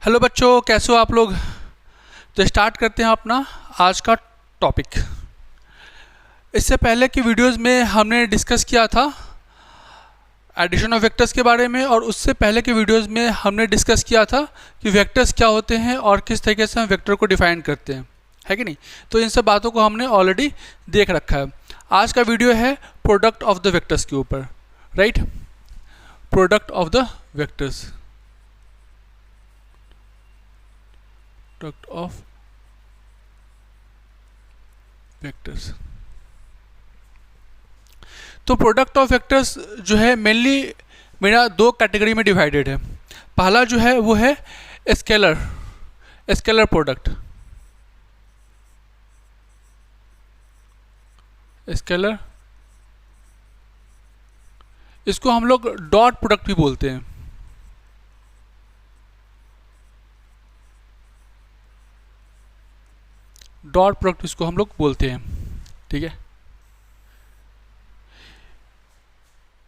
Hello बच्चों, कैसे हो आप लोग। तो स्टार्ट करते हैं अपना आज का टॉपिक। इससे पहले की वीडियोस में हमने डिस्कस किया था एडिशन ऑफ वेक्टर्स के बारे में, और उससे पहले के वीडियोस में हमने डिस्कस किया था कि वेक्टर्स क्या होते हैं और किस तरीके से हम वेक्टर को डिफाइन करते हैं, है कि नहीं। तो इन सब बातों को हमने ऑलरेडी देख रखा है। आज का वीडियो है प्रोडक्ट ऑफ द वेक्टर्स के ऊपर, right. Product of the vectors, product of vectors. तो प्रोडक्ट ऑफ वेक्टर्स जो है मेनली मेरा दो कैटेगरी में डिवाइडेड है। पहला जो है वो है स्केलर प्रोडक्ट। स्केलर, इसको हम लोग डॉट प्रोडक्ट भी बोलते हैं। डॉट प्रोडक्ट इसको हम लोग बोलते हैं, ठीक है।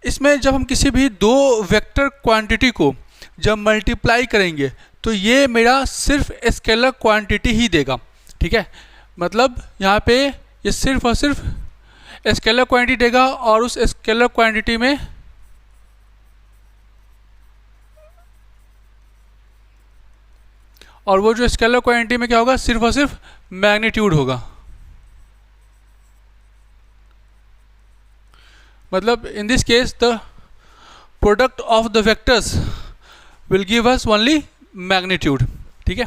इसमें जब हम किसी भी दो वेक्टर क्वांटिटी को जब मल्टीप्लाई करेंगे तो ये मेरा सिर्फ स्केलर क्वांटिटी ही देगा, ठीक है। मतलब यहाँ पे ये सिर्फ और सिर्फ स्केलर क्वांटिटी देगा, और उस स्केलर क्वांटिटी में और वो जो स्केलर क्वांटिटी में क्या होगा, सिर्फ और सिर्फ मैग्नीट्यूड होगा। मतलब इन this case the product of the vectors will give us only magnitude, ठीक है।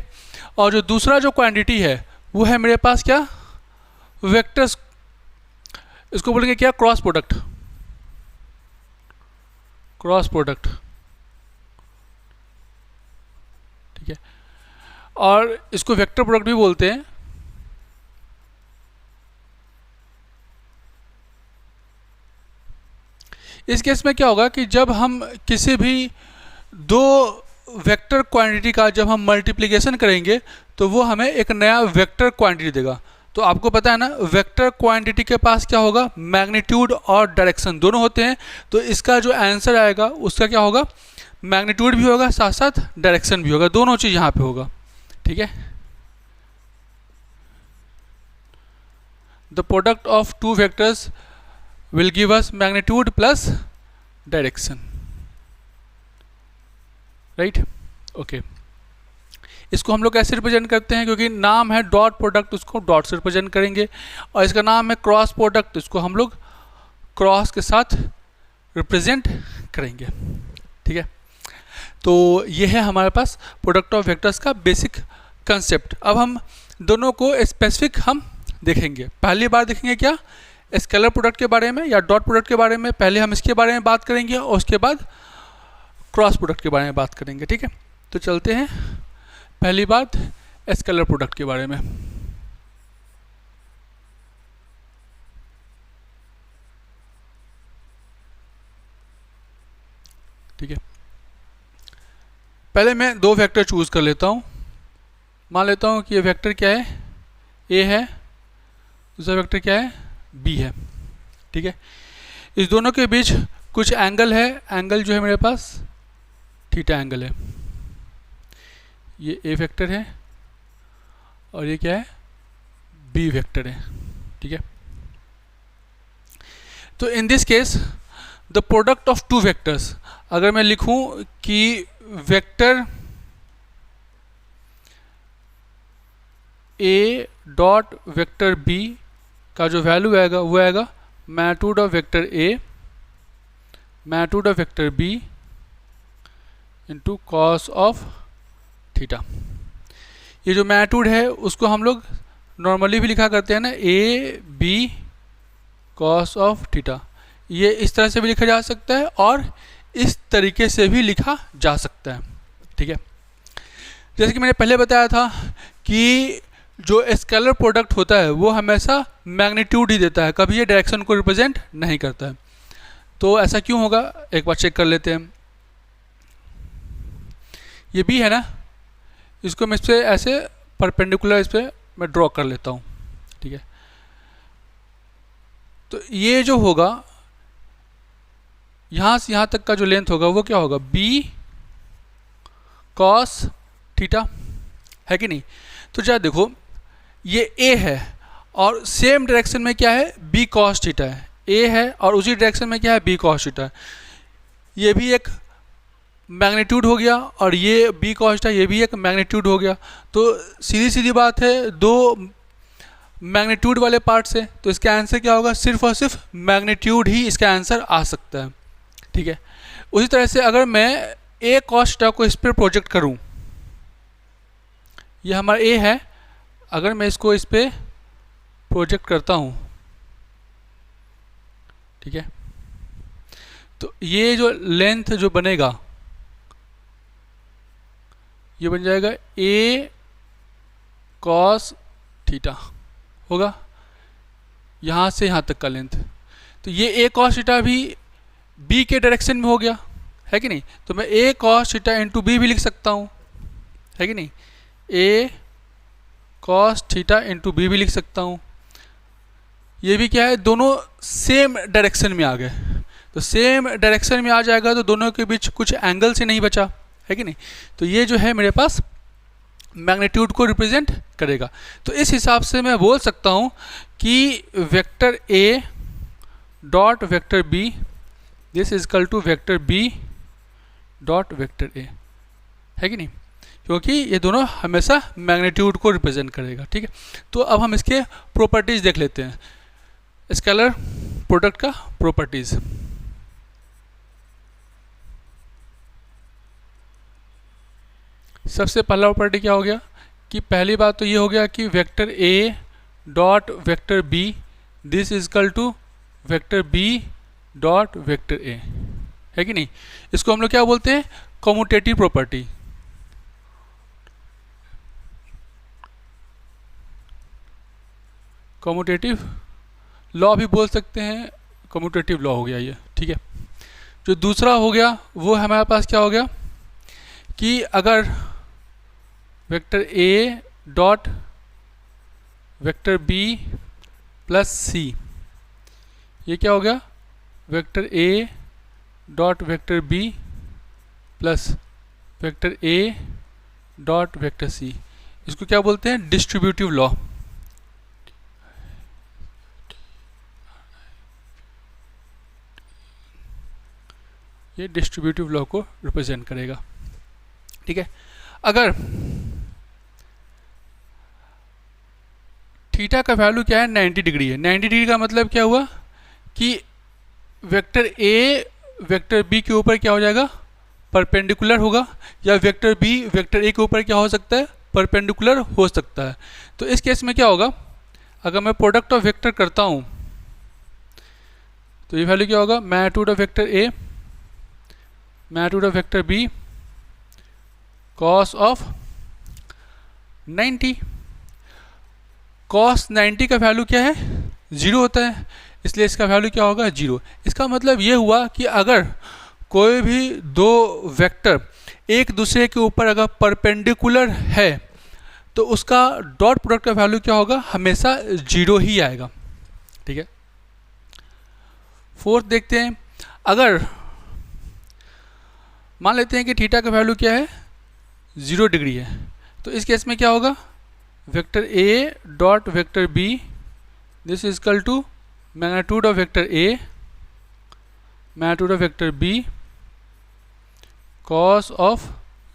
और जो दूसरा जो क्वांटिटी है वो है मेरे पास क्या, वेक्टर्स। इसको बोलेंगे क्या, क्रॉस प्रोडक्ट। क्रॉस प्रोडक्ट, ठीक है। और इसको वेक्टर प्रोडक्ट भी बोलते हैं। इस केस में क्या होगा कि जब हम किसी भी दो वेक्टर क्वांटिटी का जब हम मल्टीप्लिकेशन करेंगे तो वो हमें एक नया वेक्टर क्वांटिटी देगा। तो आपको पता है ना, वेक्टर क्वांटिटी के पास क्या होगा, मैग्नीट्यूड और डायरेक्शन दोनों होते हैं। तो इसका जो आंसर आएगा उसका क्या होगा, मैग्नीट्यूड भी होगा, साथ साथ डायरेक्शन भी होगा, दोनों चीज़ यहाँ पे होगा, ठीक है। The product of two vectors will give us magnitude plus direction, right? Okay. इसको हम लोग कैसे रिप्रेजेंट करते हैं, क्योंकि नाम है डॉट प्रोडक्ट, उसको डॉट से रिप्रेजेंट करेंगे। और इसका नाम है क्रॉस प्रोडक्ट, इसको हम लोग क्रॉस के साथ रिप्रेजेंट करेंगे, ठीक है। तो ये है हमारे पास प्रोडक्ट ऑफ वेक्टर्स का बेसिक कंसेप्ट। अब हम दोनों को स्पेसिफिक हम देखेंगे। पहली बार देखेंगे क्या, स्केलर प्रोडक्ट के बारे में या डॉट प्रोडक्ट के बारे में। पहले हम इसके बारे में बात करेंगे और उसके बाद क्रॉस प्रोडक्ट के बारे में बात करेंगे, ठीक है। तो चलते हैं, पहली बात स्केलर प्रोडक्ट के बारे में। ठीक है, पहले मैं दो वेक्टर चूज कर लेता हूं। मान लेता हूं कि ये वेक्टर क्या है, ए है, दूसरा वेक्टर क्या है, बी है, ठीक है। इस दोनों के बीच कुछ एंगल है, एंगल जो है मेरे पास थीटा एंगल है। ये ए वेक्टर है और ये क्या है, बी वेक्टर है, ठीक है। तो in this case the product of two vectors, अगर मैं लिखूं कि vector A dot vector B का जो वैल्यू आएगा वो आएगा magnitude of vector A magnitude of vector B into cos of theta. ये जो मैग्नीट्यूड है उसको हम लोग नॉर्मली भी लिखा करते हैं ना, A B cos of theta. ये इस तरह से भी लिखा जा सकता है और इस तरीके से भी लिखा जा सकता है, ठीक है। जैसे कि मैंने पहले बताया था कि जो स्केलर प्रोडक्ट होता है वो हमेशा मैग्नीट्यूड ही देता है, कभी ये डायरेक्शन को रिप्रेजेंट नहीं करता है। तो ऐसा क्यों होगा, एक बार चेक कर लेते हैं। ये बी है ना, इसको मैं इस पर ऐसे परपेंडिकुलर इस पर मैं ड्रॉ कर लेता हूँ, ठीक है। तो ये जो होगा यहाँ से यहाँ तक का जो लेंथ होगा वो क्या होगा, बी कॉस थीटा, है कि नहीं। तो जरा देखो ये ए है और सेम डायरेक्शन में क्या है, बी कॉस थीटा है। ए है और उसी डायरेक्शन में क्या है, बी कॉस थीटा है। ये भी एक मैग्नीट्यूड हो गया और ये बी कॉस थीटा ये भी एक मैग्नीट्यूड हो गया। तो सीधी सीधी बात है, दो मैग्नीट्यूड वाले पार्ट से, तो इसका आंसर क्या होगा, सिर्फ और सिर्फ मैग्नीट्यूड ही इसका आंसर आ सकता है। ठीक है। उसी तरह से अगर मैं ए कॉस थीटा को इस पर प्रोजेक्ट करूं, ये हमारा ए है, अगर मैं इसको इस पर प्रोजेक्ट करता हूं, ठीक है, तो ये जो लेंथ जो बनेगा ये बन जाएगा ए कॉस थीटा होगा, यहाँ से यहाँ तक का लेंथ। तो ये ए कॉस थीटा भी बी के डायरेक्शन में हो गया, है कि नहीं। तो मैं ए कॉस थीटा इंटू बी भी लिख सकता हूँ, है कि नहीं। ए कॉस थीटा इंटू बी भी लिख सकता हूँ। ये भी क्या है, दोनों सेम डायरेक्शन में आ गए। तो सेम डायरेक्शन में आ जाएगा तो दोनों के बीच कुछ एंगल से नहीं बचा, है कि नहीं। तो ये जो है मेरे पास मैग्नीट्यूड को रिप्रेजेंट करेगा। तो इस हिसाब से मैं बोल सकता हूँ कि vector A dot vector B this is equal to vector B dot vector A, है कि नहीं, क्योंकि ये दोनों हमेशा मैग्नीट्यूड को रिप्रेजेंट करेगा। ठीक है। तो अब हम इसके प्रॉपर्टीज देख लेते हैं, स्केलर प्रोडक्ट का प्रॉपर्टीज। सबसे पहला प्रॉपर्टी क्या हो गया कि पहली बात तो ये हो गया कि vector A dot vector B this is equal to vector B dot vector A, है कि नहीं। इसको हम लोग क्या बोलते हैं, कम्यूटेटिव प्रॉपर्टी। कम्यूटेटिव लॉ भी बोल सकते हैं, कम्यूटेटिव लॉ हो गया ये। ठीक है। जो दूसरा हो गया वो हमारे पास क्या हो गया कि अगर vector A dot vector B plus C, ये क्या हो गया, vector A dot vector B plus vector A dot vector C, इसको क्या बोलते हैं, डिस्ट्रीब्यूटिव लॉ। ये डिस्ट्रीब्यूटिव लॉ को रिप्रेजेंट करेगा। ठीक है। अगर थीटा का वैल्यू क्या है, 90 डिग्री है। 90 डिग्री का मतलब क्या हुआ कि वेक्टर ए वेक्टर बी के ऊपर क्या हो जाएगा, परपेंडिकुलर होगा, या वेक्टर बी वेक्टर ए के ऊपर क्या हो सकता है, परपेंडिकुलर हो सकता है। तो इस केस में क्या होगा, अगर मैं प्रोडक्ट ऑफ वेक्टर करता हूं तो ये वैल्यू क्या होगा, magnitude of vector A magnitude of vector B cos of 90। Cos 90 का वैल्यू क्या है, 0 होता है, इसलिए इसका वैल्यू क्या होगा, 0। इसका मतलब ये हुआ कि अगर कोई भी दो वेक्टर एक दूसरे के ऊपर अगर परपेंडिकुलर है तो उसका डॉट प्रोडक्ट का वैल्यू क्या होगा, हमेशा 0 ही आएगा। ठीक है। फोर्थ देखते हैं, अगर मान लेते हैं कि थीटा का वैल्यू क्या है, 0 डिग्री है, तो इस केस में क्या होगा, vector A dot vector B this is equal to magnitude of vector A magnitude of vector B cos of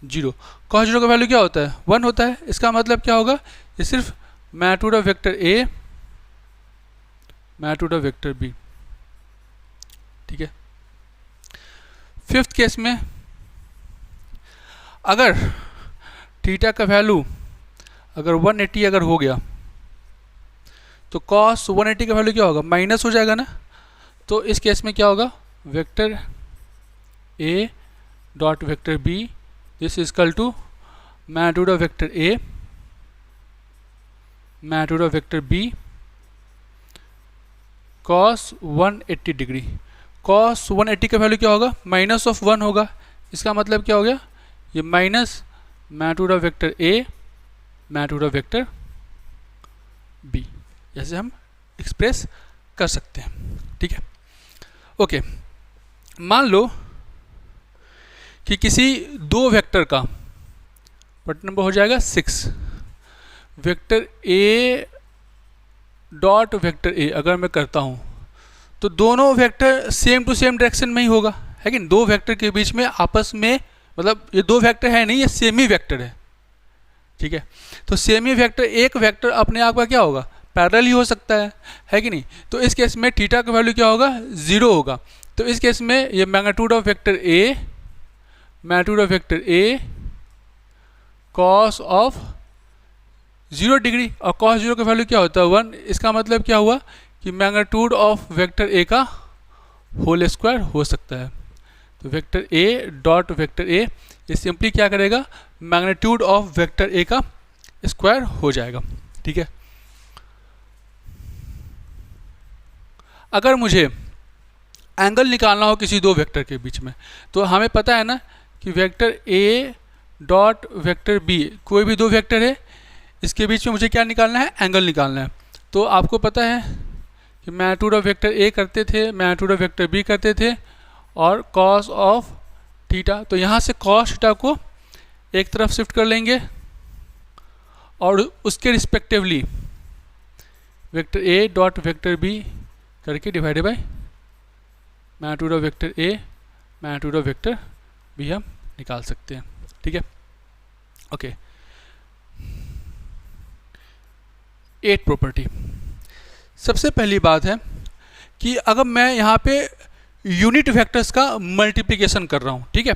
0। Cos 0 का वैल्यू क्या होता है, 1 होता है। इसका मतलब क्या होगा, ये सिर्फ magnitude of vector A magnitude of vector B. ठीक है। फिफ्थ केस में अगर थीटा का वैल्यू अगर 180 अगर हो गया तो कॉस 180 का वैल्यू क्या होगा, माइनस हो जाएगा ना। तो इस केस में क्या होगा, vector A dot vector B this is equal to magnitude of vector A magnitude of vector B cos 180 degree. Cos 180 का वैल्यू क्या होगा, माइनस ऑफ 1 होगा। इसका मतलब क्या हो गया, ये minus magnitude of vector A magnitude of vector B, जैसे हम एक्सप्रेस कर सकते हैं। ठीक है। ओके, मान लो कि किसी दो वेक्टर का बट नंबर हो जाएगा 6। Vector A dot vector A अगर मैं करता हूँ तो दोनों vector same to same direction में ही होगा, है कि नहीं? दो वेक्टर के बीच में आपस में, मतलब ये दो वेक्टर है नहीं, ये सेम ही वेक्टर है, ठीक है? तो सेम ही वेक्टर, एक वेक्टर अपने आप का क्या होगा, पैरेलल ही हो सकता है कि नहीं? तो इस केस में थीटा का वैल्यू क्या होगा, 0 होगा। तो इस केस में ये magnitude of vector A cos of 0 degree, और कॉस 0 का वैल्यू क्या होता है, 1। इसका मतलब क्या हुआ कि मैग्नीट्यूड ऑफ वेक्टर ए का होल स्क्वायर हो सकता है। तो वेक्टर ए डॉट वेक्टर ए ये सिंपली क्या करेगा, मैग्नीट्यूड ऑफ वेक्टर ए का स्क्वायर हो जाएगा, ठीक है? अगर मुझे एंगल निकालना हो किसी दो वेक्टर के बीच में, तो हमें पता है ना कि vector A dot vector B, कोई भी दो वेक्टर है, इसके बीच में मुझे क्या निकालना है, एंगल निकालना है। तो आपको पता है कि मैग्नीट्यूड ऑफ वेक्टर ए करते थे, मैग्नीट्यूड ऑफ वेक्टर बी करते थे, और कॉस ऑफ थीटा। तो यहाँ से कॉस थीटा को एक तरफ शिफ्ट कर लेंगे और उसके respectively vector A dot vector B करके divided by magnitude of vector A magnitude of vector B हम निकाल सकते हैं, ठीक है? Okay, 8 property. सबसे पहली बात है कि अगर मैं यहाँ पे यूनिट वेक्टर्स का मल्टीप्लिकेशन कर रहा हूँ, ठीक है?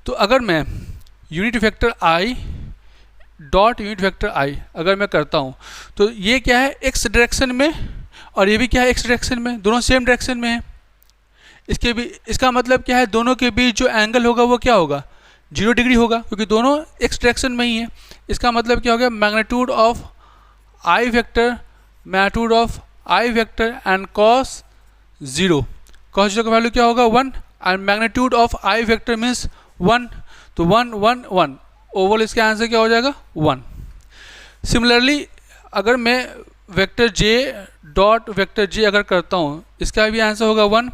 तो अगर मैं unit vector i dot unit vector i अगर मैं करता हूँ, तो ये क्या है, एक्स डायरेक्शन में, और ये भी क्या है, एक्स डायरेक्शन में, दोनों सेम डायरेक्शन में है। इसके भी, इसका मतलब क्या है, दोनों के बीच जो एंगल होगा वो क्या होगा, 0 डिग्री होगा, क्योंकि दोनों एक्स डायरेक्शन में ही है। इसका मतलब क्या हो गया, magnitude of I vector magnitude of I vector and cos 0, cos 0 का वैल्यू क्या होगा, 1, and magnitude of I vector means 1, तो 1 1 1, ओवरऑल इसका आंसर क्या हो जाएगा, 1। सिमिलरली अगर मैं vector J dot vector j अगर करता हूँ, इसका भी आंसर होगा 1,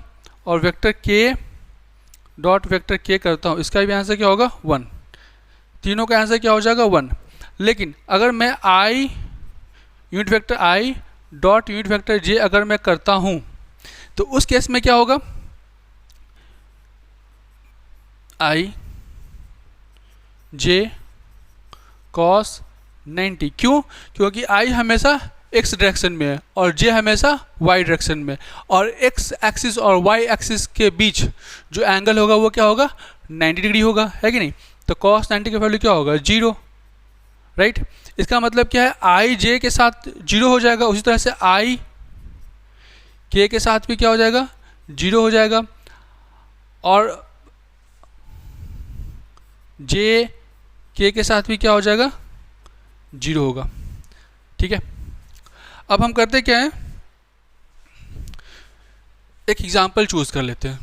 और वेक्टर के डॉट वेक्टर के करता हूँ, इसका भी आंसर क्या होगा, 1। तीनों का आंसर क्या हो जाएगा, 1। लेकिन अगर मैं i unit vector i dot unit vector j अगर मैं करता हूँ, तो उस केस में क्या होगा, आई जे कॉस 90। क्यों? क्योंकि आई हमेशा एक्स डायरेक्शन में है और जे हमेशा वाई डायरेक्शन में, और एक्स एक्सिस और वाई एक्सिस के बीच जो एंगल होगा वो क्या होगा, 90 डिग्री होगा, है कि नहीं? तो कॉस 90 का वैल्यू क्या होगा, 0, राइट? इसका मतलब क्या है, आई जे के साथ 0 हो जाएगा, उसी तरह से आई के के साथ भी क्या हो जाएगा, 0 हो जाएगा, और जे के साथ भी क्या हो जाएगा, 0 होगा, ठीक है? अब हम करते क्या है, एक एग्जाम्पल चूज कर लेते हैं।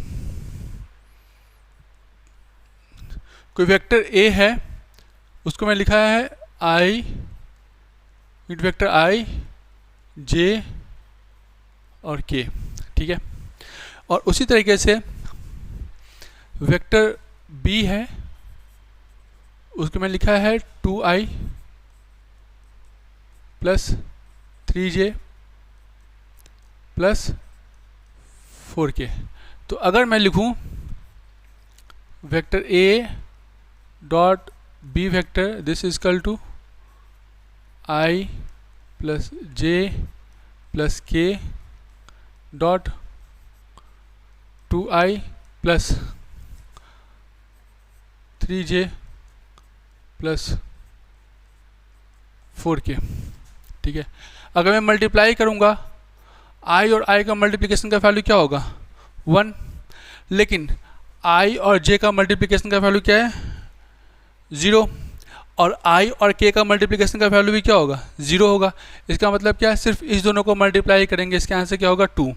कोई वेक्टर ए है, उसको मैं लिखा है आई यूनिट वेक्टर आई जे और के, ठीक है? और उसी तरीके से वेक्टर बी है, उसको मैं लिखा है 2i plus 3j plus 4k। तो अगर मैं लिखूं vector a dot B vector this is equal to i plus j plus k dot 2i plus 3j plus 4k, ठीक है? अगर मैं मल्टीप्लाई करूंगा, i और i का मल्टीप्लिकेशन का वैल्यू क्या होगा, 1, लेकिन i और j का मल्टीप्लिकेशन का वैल्यू क्या है, 0, और i और k का मल्टीप्लिकेशन का वैल्यू भी क्या होगा, 0 होगा। इसका मतलब क्या है, सिर्फ इस दोनों को मल्टीप्लाई करेंगे, इसका आंसर क्या होगा, 2।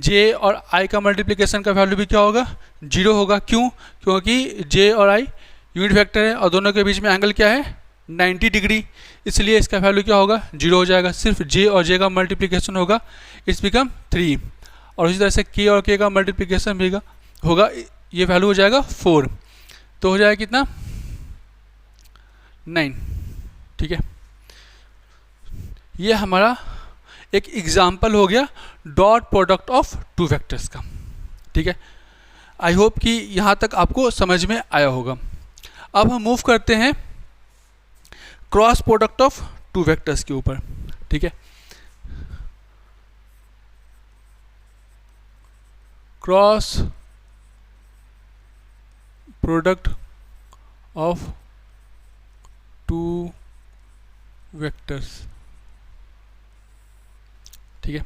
j और i का मल्टीप्लिकेशन का वैल्यू भी क्या होगा, 0 होगा। क्यों? क्योंकि j और i यूनिट वेक्टर है और दोनों के बीच में एंगल क्या है, 90 डिग्री, इसलिए इसका वैल्यू क्या होगा, 0 हो जाएगा। सिर्फ j और j का मल्टीप्लिकेशन होगा, इट्स बिकम 3, और उसी तरह से k और k का मल्टीप्लिकेशन भी होगा, ये वैल्यू हो जाएगा 4। तो हो जाएगा कितना, 9। ठीक है, ये हमारा एक एग्जाम्पल हो गया dot product of two vectors का। ठीक है, आई होप कि यहाँ तक आपको समझ में आया होगा। अब हम मूव करते हैं cross product of two vectors के ऊपर। ठीक है, cross product of two vectors. ठीक है,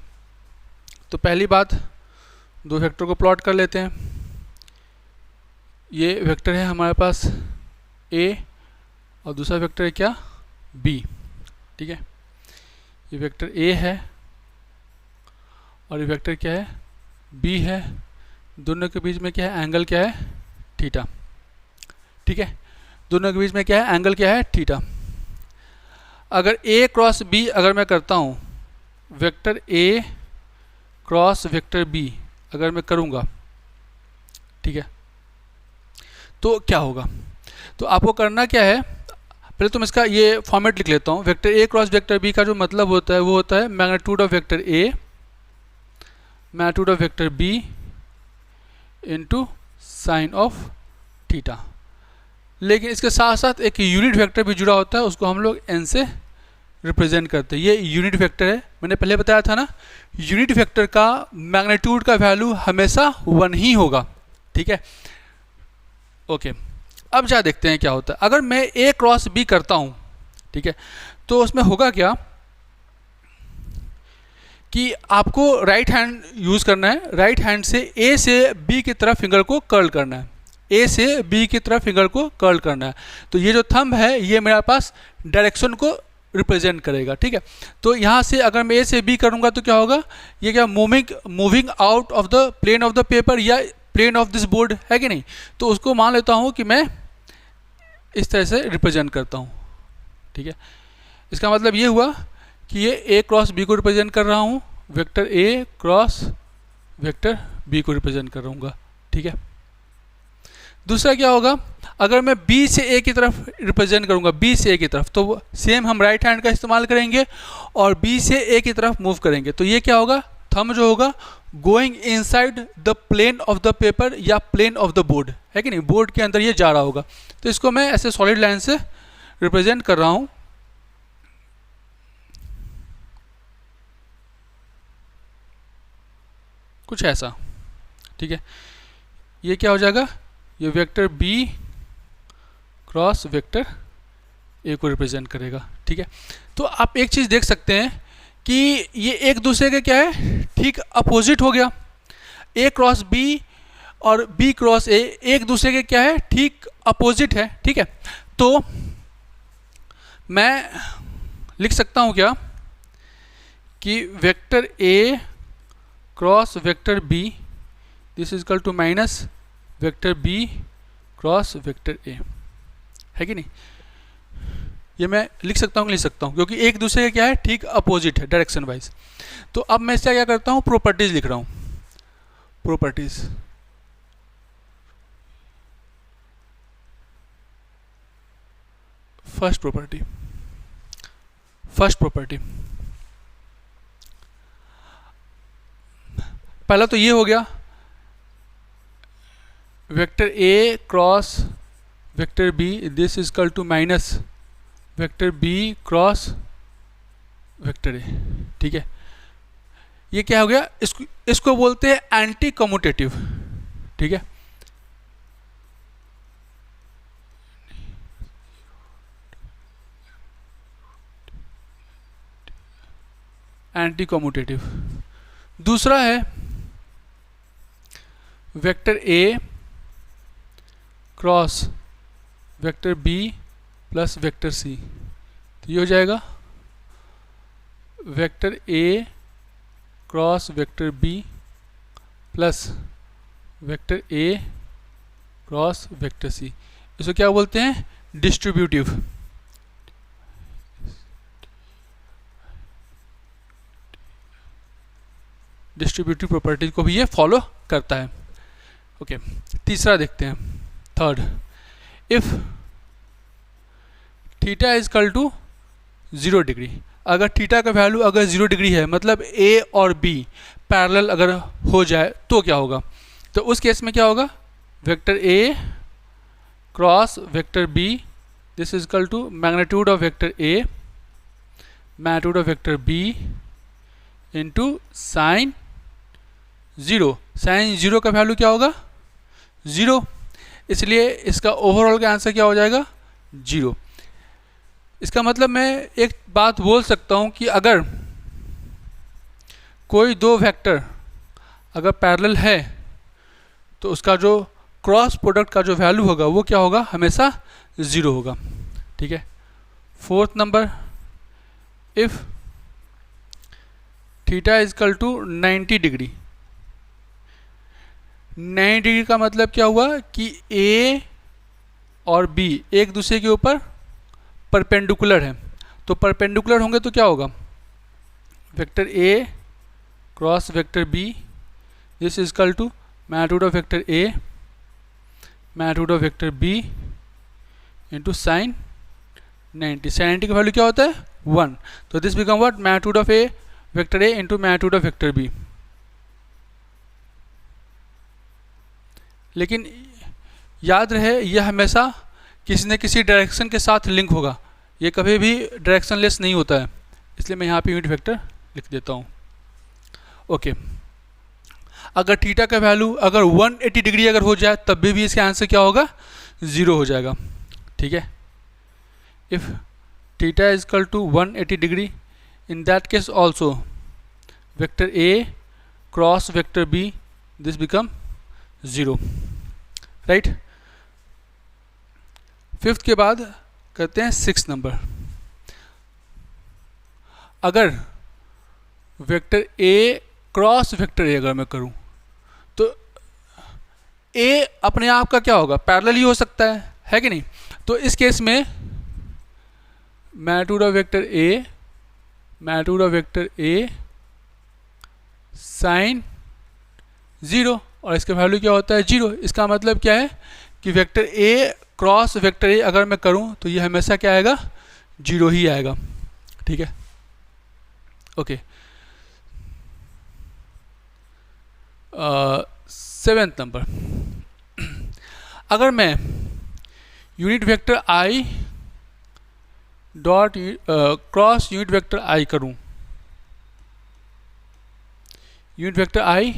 तो पहली बात, दो वेक्टर को प्लॉट कर लेते हैं। ये वेक्टर है हमारे पास a और दूसरा वेक्टर है क्या, b। ठीक है, ये वेक्टर a है और ये वेक्टर क्या है, b है। दोनों के बीच में क्या है, एंगल क्या है, थीटा। ठीक है, दोनों के बीच में क्या है, एंगल क्या है, थीटा। अगर a क्रॉस b अगर मैं करता हूँ, vector a cross vector b अगर मैं करूँगा, ठीक है, तो क्या होगा। तो आपको करना क्या है, पहले तुम इसका ये फॉर्मेट लिख लेता हूँ। Vector a cross vector b का जो मतलब होता है वो होता है magnitude of vector a magnitude of vector b into sine of theta. लेकिन इसके साथ साथ एक यूनिट वेक्टर भी जुड़ा होता है, उसको हम लोग n से रिप्रेजेंट करते हैं। ये यूनिट वेक्टर है, मैंने पहले बताया था ना, यूनिट वेक्टर का मैग्नीट्यूड का वैल्यू हमेशा 1 ही होगा। ठीक है, ओके। अब जा देखते हैं क्या होता है अगर मैं a क्रॉस b करता हूं। ठीक है, तो उसमें होगा क्या कि आपको राइट हैंड यूज करना है। राइट हैंड से a से b की तरफ फिंगर को कर्ल करना है, a से b की तरफ फिंगर को कर्ल करना है। तो ये जो थंब है ये मेरे पास डायरेक्शन को रिप्रेजेंट करेगा। ठीक है, तो यहाँ से अगर मैं a से b करूँगा तो क्या होगा, ये क्या moving out of the plane of the paper या प्लेन ऑफ दिस बोर्ड है कि नहीं। तो उसको मान लेता हूँ कि मैं इस तरह से रिप्रेजेंट करता हूँ। ठीक है, इसका मतलब ये हुआ कि ये a क्रॉस b को रिप्रेजेंट कर रहा हूँ, vector a cross vector b को रिप्रेजेंट कर रहूँगा। ठीक है, दूसरा क्या होगा, अगर मैं b से a की तरफ रिप्रेजेंट करूँगा, b से a की तरफ, तो सेम हम राइट हैंड का इस्तेमाल करेंगे और b से a की तरफ मूव करेंगे। तो ये क्या होगा, थंब जो होगा going inside the plane of the paper या प्लेन ऑफ द बोर्ड है कि नहीं, बोर्ड के अंदर ये जा रहा होगा। तो इसको मैं ऐसे सॉलिड लाइन से रिप्रेजेंट कर रहा हूं। कुछ ऐसा। ठीक है, ये क्या हो जाएगा, ये vector b cross vector a को रिप्रेजेंट करेगा। ठीक है, तो आप एक चीज देख सकते हैं कि ये एक दूसरे के क्या है, ठीक अपोजिट हो गया। a क्रॉस b और b क्रॉस a एक दूसरे के क्या है, ठीक अपोजिट है। ठीक है, तो मैं लिख सकता हूं क्या कि vector a cross vector b this is equal to minus vector b cross vector a है कि नहीं। ये मैं लिख सकता हूँ, लिख सकता हूँ, क्योंकि एक दूसरे का क्या है, ठीक अपोजिट है डायरेक्शन वाइज। तो अब मैं इसका क्या करता हूँ, प्रॉपर्टीज लिख रहा हूँ। प्रॉपर्टीज, फर्स्ट प्रॉपर्टी पहला तो ये हो गया vector a cross vector b this is equal to minus vector b cross vector a। ठीक है, ये क्या हो गया, इसको बोलते हैं एंटी कम्यूटेटिव। ठीक है, एंटी कम्यूटेटिव। दूसरा है vector a cross vector b plus vector c। तो ये हो जाएगा vector a cross vector b plus vector a cross vector c। इसको क्या बोलते हैं, डिस्ट्रीब्यूटिव। डिस्ट्रीब्यूटिव प्रॉपर्टी को भी ये फॉलो करता है। ओके, तीसरा देखते हैं, third. If theta is equal to 0 degree. अगर थीटा का वैल्यू अगर 0 डिग्री है, मतलब ए और बी पैरेलल अगर हो जाए तो क्या होगा? तो उस केस में क्या होगा? Vector A cross vector B, this is equal to magnitude of vector A magnitude of vector B into sine 0। Sine 0 का वैल्यू क्या होगा? 0। इसलिए इसका ओवरऑल का आंसर क्या हो जाएगा? 0। इसका मतलब मैं एक बात बोल सकता हूँ कि अगर कोई दो वेक्टर अगर पैरेलल है तो उसका जो क्रॉस प्रोडक्ट का जो वैल्यू होगा वो क्या होगा? हमेशा 0 होगा। ठीक है। Fourth number, if theta is equal to 90 degree. 90 degree का मतलब क्या हुआ कि ए और बी एक दूसरे के ऊपर परपेंडिकुलर है। तो परपेंडिकुलर होंगे तो क्या होगा? Vector A cross vector B, this is equal to magnitude of vector A magnitude of vector B into sine 90। Sine 90 का वैल्यू क्या होता है? 1। तो this become what? Magnitude of A vector A into magnitude of vector B. लेकिन याद रहे यह हमेशा किसी न किसी डायरेक्शन के साथ लिंक होगा, ये कभी भी डायरेक्शन लेस नहीं होता है, इसलिए मैं यहाँ पे यूनिट वेक्टर लिख देता हूँ। ओके। अगर थीटा का वैल्यू अगर 180 डिग्री अगर हो जाए तब भी इसका आंसर क्या होगा? 0 हो जाएगा। ठीक है। If theta is equal to 180 degree, in that case also vector A cross vector B, this become 0। Right. Fifth के बाद करते हैं 6 नंबर। अगर vector A cross vector A अगर मैं करूं तो ए अपने आप का क्या होगा? पैरेलल ही हो सकता है कि नहीं? तो इस केस में magnitude of vector A magnitude of vector A sine 0 और इसका वैल्यू क्या होता है? 0। इसका मतलब क्या है कि vector A cross vector A अगर मैं करूं तो ये हमेशा क्या आएगा? 0 ही आएगा। ठीक है। ओके। 7th नंबर, अगर मैं unit vector i dot cross unit vector i करूं, unit vector i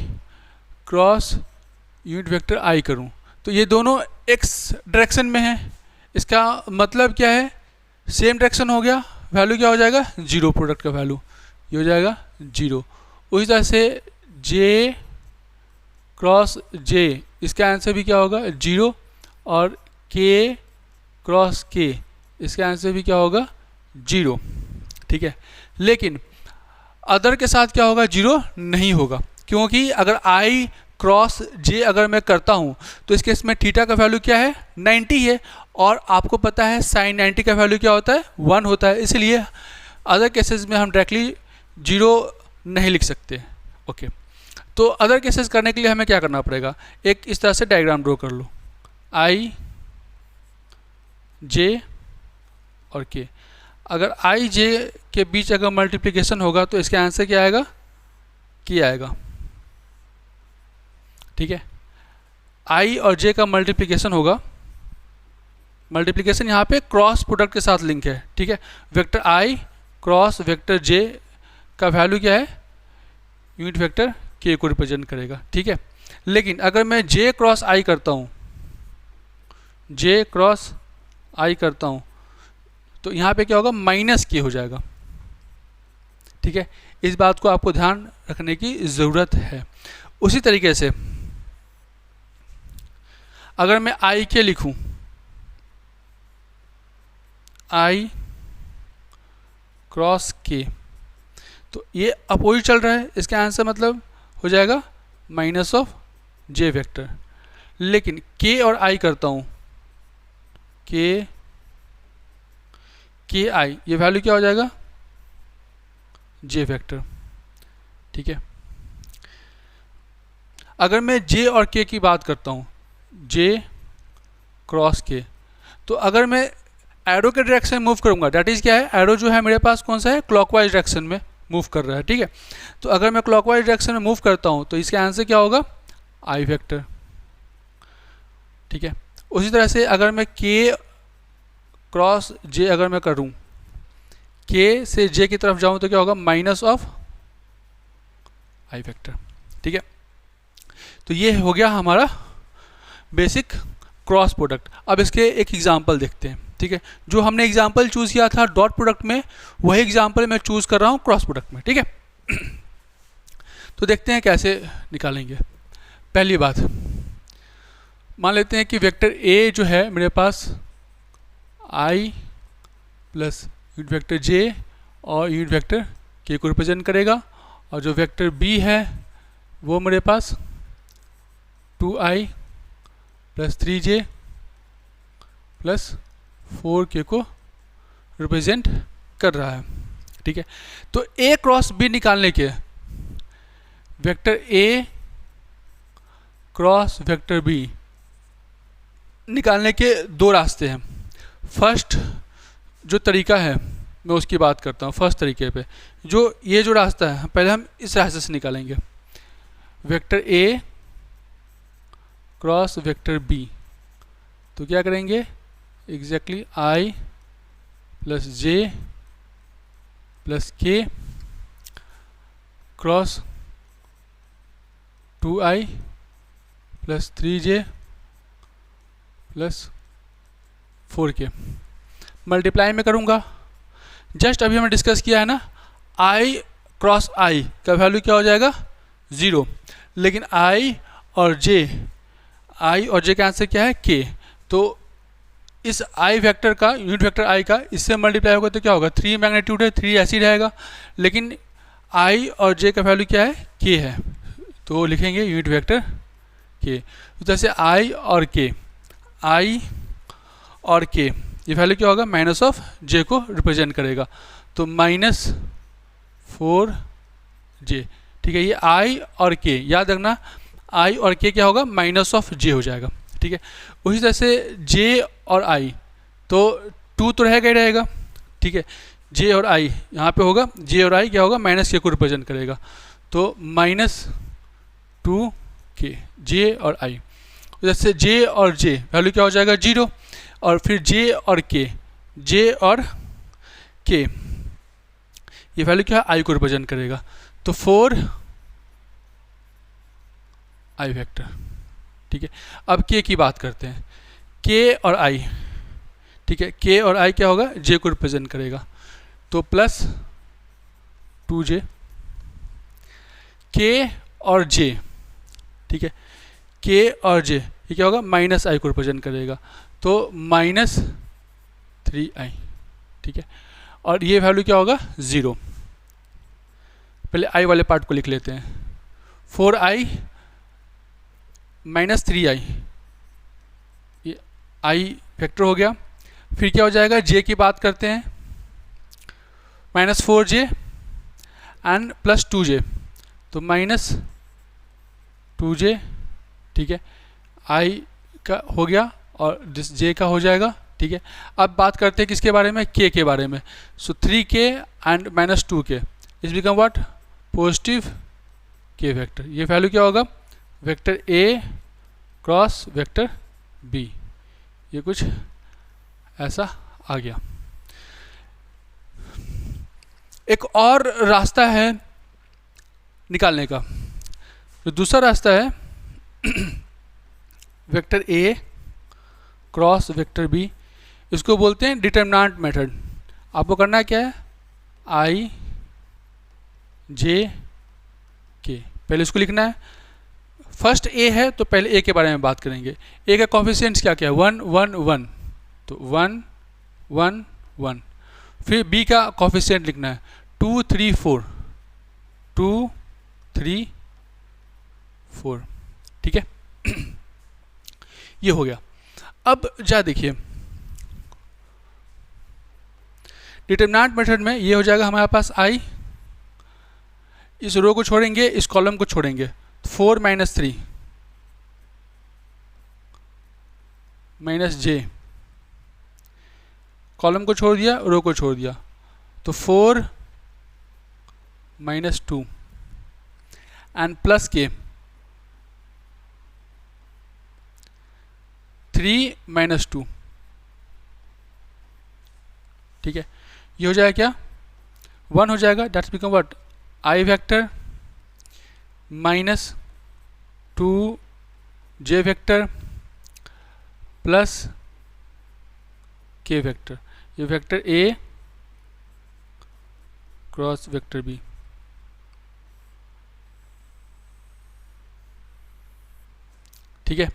cross unit vector i करूं, तो ये दोनों एक्स डायरेक्शन में है। इसका मतलब क्या है? सेम डायरेक्शन हो गया, वैल्यू क्या हो जाएगा? 0। प्रोडक्ट का वैल्यू ये हो जाएगा 0। उसी तरह से जे क्रॉस जे, इसका आंसर भी क्या होगा? 0। और के क्रॉस के, इसका आंसर भी क्या होगा? 0। ठीक है। लेकिन अदर के साथ क्या होगा? 0 नहीं होगा, क्योंकि अगर आई क्रॉस जे अगर मैं करता हूं तो इस केस में थीटा का वैल्यू क्या है? 90 है, और आपको पता है साइन 90 का वैल्यू क्या होता है? 1 होता है। इसलिए अदर केसेस में हम डायरेक्टली 0 नहीं लिख सकते। ओके। तो अदर केसेस करने के लिए हमें क्या करना पड़ेगा? एक इस तरह से डायग्राम ड्रॉ कर लो, आई जे और के। अगर आई जे के बीच अगर मल्टीप्लिकेशन होगा तो इसका आंसर क्या आएगा? के आएगा। ठीक है। आई और जे का मल्टीप्लिकेशन होगा, मल्टीप्लिकेशन यहाँ पे क्रॉस प्रोडक्ट के साथ लिंक है। ठीक है। वेक्टर आई क्रॉस वेक्टर जे का वैल्यू क्या है? यूनिट वेक्टर के को रिप्रेजेंट करेगा। ठीक है। लेकिन अगर मैं जे क्रॉस आई करता हूँ, जे क्रॉस आई करता हूँ, तो यहाँ पे क्या होगा? माइनस के हो जाएगा। ठीक है। इस बात को आपको ध्यान रखने की ज़रूरत है। उसी तरीके से अगर मैं आई के लिखूं, आई क्रॉस के, तो ये अपोजिट चल रहा है, इसका आंसर मतलब हो जाएगा माइनस ऑफ जे वेक्टर। लेकिन के और आई करता हूं, के आई, ये वैल्यू क्या हो जाएगा? जे वेक्टर। ठीक है। अगर मैं जे और के की बात करता हूं, जे क्रॉस के, तो अगर मैं एरो के डायरेक्शन में मूव करूंगा, दैट इज क्या है, एरो जो है मेरे पास कौन सा है, क्लॉकवाइज डायरेक्शन में मूव कर रहा है, ठीक है। तो अगर मैं क्लॉकवाइज डायरेक्शन में मूव करता हूं तो इसका आंसर क्या होगा, आई वेक्टर, ठीक है। उसी तरह से अगर मैं के क्रॉस जे अगर मैं करूं, के से जे की तरफ जाऊं तो क्या होगा, माइनस ऑफ आई वेक्टर, ठीक है। तो ये हो गया हमारा बेसिक क्रॉस प्रोडक्ट। अब इसके एक एग्जांपल देखते हैं, ठीक है। जो हमने एग्जांपल चूज किया था डॉट प्रोडक्ट में, वही एग्जांपल मैं चूज कर रहा हूं क्रॉस प्रोडक्ट में, ठीक है। तो देखते हैं कैसे निकालेंगे। पहली बात, मान लेते हैं कि वेक्टर ए जो है मेरे पास आई प्लस यूनिट वेक्टर जे और यूनिट वेक्टर के को रिप्रेजेंट करेगा, और जो वेक्टर बी है वो मेरे पास 2i plus 3j plus 4k को रिप्रेजेंट कर रहा है, ठीक है। तो a क्रॉस b निकालने के, vector a cross vector b निकालने के दो रास्ते हैं। फर्स्ट जो तरीका है मैं उसकी बात करता हूँ। फर्स्ट तरीके पे ये जो रास्ता है, पहले हम इस रास्ते से निकालेंगे, vector a cross vector b। तो क्या करेंगे, exactly i plus j plus k cross 2i plus 3j plus 4k multiply में करूँगा। जस्ट अभी हमने डिस्कस किया है ना, i क्रॉस i का वैल्यू क्या हो जाएगा, 0, लेकिन i और j का आंसर क्या है, k। तो इस i वेक्टर का, यूनिट वेक्टर i का इससे मल्टीप्लाई होगा तो क्या होगा, 3 मैग्नीट्यूड है, 3 ऐसे ही रहेगा, लेकिन i और j का वैल्यू क्या है, k है, तो लिखेंगे यूनिट वेक्टर k। तो जैसे i और k ये वैल्यू क्या होगा, माइनस ऑफ j को रिप्रेजेंट करेगा, तो माइनस 4j, ठीक है। ये i और k याद रखना, i और k क्या होगा, माइनस ऑफ j हो जाएगा, ठीक है। उसी तरह से j और i, तो 2 तो रहेगा ही रहेगा, ठीक है। j और i यहाँ पे होगा, j और i क्या होगा, माइनस k को रिप्रेजेंट करेगा, तो माइनस 2k j और i। जैसे j और j वैल्यू क्या हो जाएगा, 0, और फिर j और k ये वैल्यू क्या है, i को रिप्रेजेंट करेगा, तो 4 i वेक्टर, ठीक है। अब k की बात करते हैं, k और i, ठीक है। k और i क्या होगा, j को रिप्रेजेंट करेगा, तो प्लस 2j, k और j, ठीक है। k और j ये क्या होगा, माइनस i को रिप्रेजेंट करेगा, तो माइनस 3i, ठीक है। और ये वैल्यू क्या होगा, 0। पहले i वाले पार्ट को लिख लेते हैं, 4i माइनस 3i, ये i वेक्टर हो गया। फिर क्या हो जाएगा, j की बात करते हैं, minus 4j and plus 2j, तो माइनस 2j, ठीक है। i का हो गया और दिस j का हो जाएगा, ठीक है। अब बात करते हैं किसके बारे में, k के बारे में। सो 3k and minus 2k is become what, positive k vector. ये वैल्यू क्या होगा, vector a cross vector b, ये कुछ ऐसा आ गया। एक और रास्ता है निकालने का, जो दूसरा रास्ता है vector a cross vector b, इसको बोलते हैं डिटरमिनेंट मेथड। आपको करना क्या है, i j k, पहले इसको लिखना है। फर्स्ट a है तो पहले a के बारे में बात करेंगे। a का कॉफिशिएंट्स क्या क्या है, 1 1 1, तो 1 1 1। फिर b का कॉफिशिएंट लिखना है 2 3 4, 2 3 4, ठीक है। ये हो गया। अब जा देखिए, डिटरमिनेंट मेथड में ये हो जाएगा हमारे पास i, इस रो को छोड़ेंगे, इस कॉलम को छोड़ेंगे, 4 माइनस 3 माइनस j, कॉलम को छोड़ दिया, रो को छोड़ दिया, तो 4 - 2 एंड प्लस के 3 - 2, ठीक है। ये हो जाएगा क्या, 1 हो जाएगा, that's become what, I vector minus 2 J vector plus K vector, ये vector A cross vector B, ठीक है।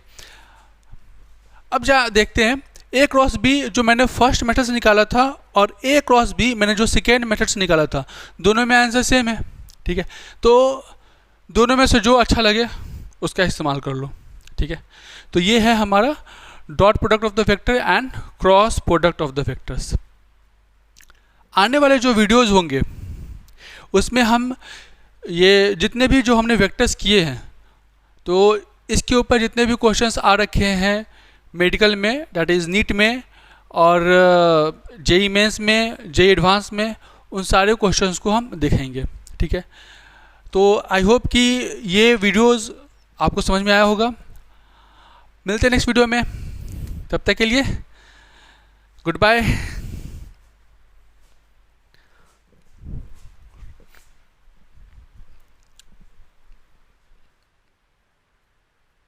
अब देखते हैं ए क्रॉस बी जो मैंने फर्स्ट मेथड से निकाला था और ए क्रॉस बी मैंने जो सेकेंड मेथड से निकाला था, दोनों में आंसर सेम है, ठीक है। तो दोनों में से जो अच्छा लगे उसका इस्तेमाल कर लो, ठीक है। तो ये है हमारा dot product of the vector and cross product of the vectors. आने वाले जो वीडियोस होंगे उसमें हम ये जितने भी जो हमने वेक्टर्स किए हैं, तो इसके ऊपर जितने भी क्वेश्चंस आ रखे हैं मेडिकल में, दैट इज़ नीट में और जेई मेंस में, जेई एडवांस में, उन सारे क्वेश्चंस को हम देखेंगे, ठीक है। तो आई होप कि ये वीडियोस आपको समझ में आया होगा। मिलते हैं नेक्स्ट वीडियो में, तब तक के लिए गुड बाय।